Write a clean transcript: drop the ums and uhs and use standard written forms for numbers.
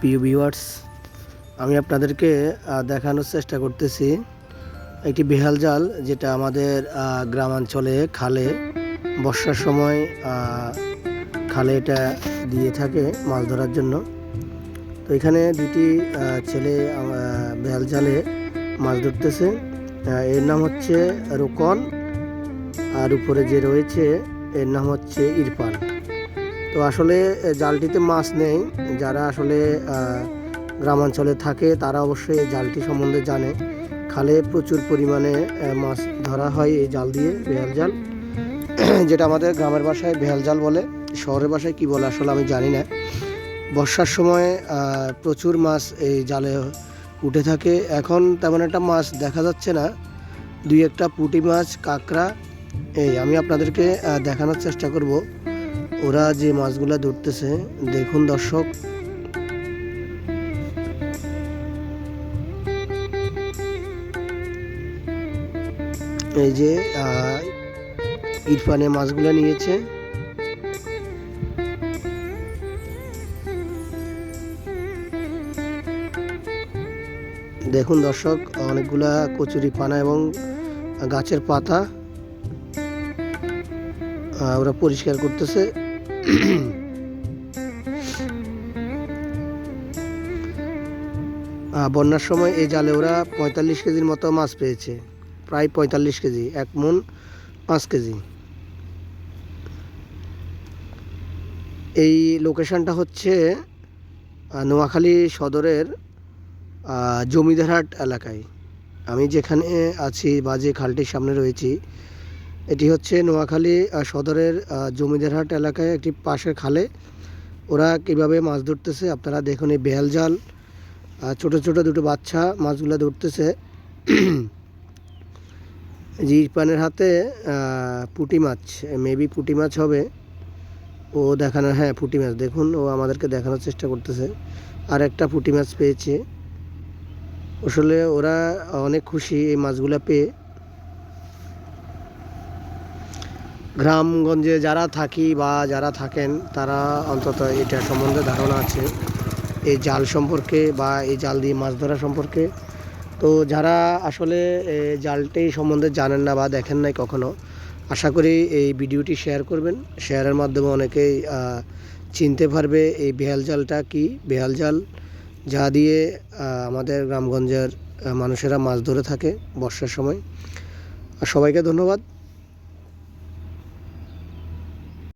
প্রিয় ভিউয়ার্স, আমি আপনাদেরকে দেখানোর চেষ্টা করতেছি একটি বেহাল জাল, যেটা আমাদের গ্রামাঞ্চলে খালে বর্ষার সময় খালে এটা দিয়ে থাকে মাছ ধরার জন্য। তো এখানে দুটি ছেলে বেহাল জালে মাছ ধরতেছে। এর নাম হচ্ছে রোকন, আর উপরে যে রয়েছে এর নাম হচ্ছে ইরফান। তো আসলে জালটিতে মাছ নেই। যারা আসলে গ্রামাঞ্চলে থাকে তারা অবশ্যই এই জালটি সম্বন্ধে জানে। খালে প্রচুর পরিমাণে মাছ ধরা হয় এই জাল দিয়ে, বেহাল জাল, যেটা আমাদের গ্রামের ভাষায় বেহাল জাল বলে। শহরের ভাষায় কি বলে আসলে আমি জানি না। বর্ষার সময় প্রচুর মাছ এই জালে উঠে থাকে। এখন তেমন একটা মাছ দেখা যাচ্ছে না, দুই একটা পুঁটি মাছ, কাঁকড়া, এই আমি আপনাদেরকে দেখানোর চেষ্টা করব ওরা যে মাছগুলা ধরতেছে। দেখুন দর্শক, এই যে ইরফানে মাছগুলো নিয়েছে। দেখুন দর্শক, অনেকগুলা কচুরি পানা এবং গাছের পাতা ওরা পরিষ্কার করতেছে। বন্যার সময় এই জালে ওরা 45 কেজির মতো মাছ পেয়েছে, প্রায় 45 কেজি, 1 মণ 5 কেজি। এই লোকেশনটা হচ্ছে নোয়াখালী সদরের জমিদারহাট এলাকায়। আমি যেখানে আছি বা যে খালটির সামনে রয়েছি, এটি হচ্ছে নোয়াখালী সদরের জমিদারহাট এলাকায় একটি পাশের খালে ওরা কীভাবে মাছ ধরতেছে আপনারা দেখুন। এই বেহাল জাল, ছোট ছোট দুটো বাচ্চা মাছগুলো ধরতেছে। যে ইরফানের হাতে পুঁটি মাছ, মেবি পুঁটি মাছ হবে ও দেখানো, হ্যাঁ পুঁটি মাছ। দেখুন ও আমাদেরকে দেখানোর চেষ্টা করতেছে, আর একটা পুঁটি মাছ পেয়েছে। আসলে ওরা অনেক খুশি এই মাছগুলো পেয়ে। গ্রামগঞ্জে যারা থাকি বা যারা থাকেন তারা অন্তত এটা সম্বন্ধে ধারণা আছে এই জাল সম্পর্কে বা এই জাল দিয়ে মাছ ধরা সম্পর্কে। তো যারা আসলে জালটি সম্বন্ধে জানেন না বা দেখেন নাই কখনো, আশা করি এই ভিডিওটি শেয়ার করবেন। শেয়ারের মাধ্যমে অনেকেই চিনতে পারবে এই বেহাল জালটা কি। বেহাল জাল যা দিয়ে আমাদের গ্রামগঞ্জের মানুষেরা মাছ ধরে থাকে বর্ষার সময়। আর সবাইকে ধন্যবাদ।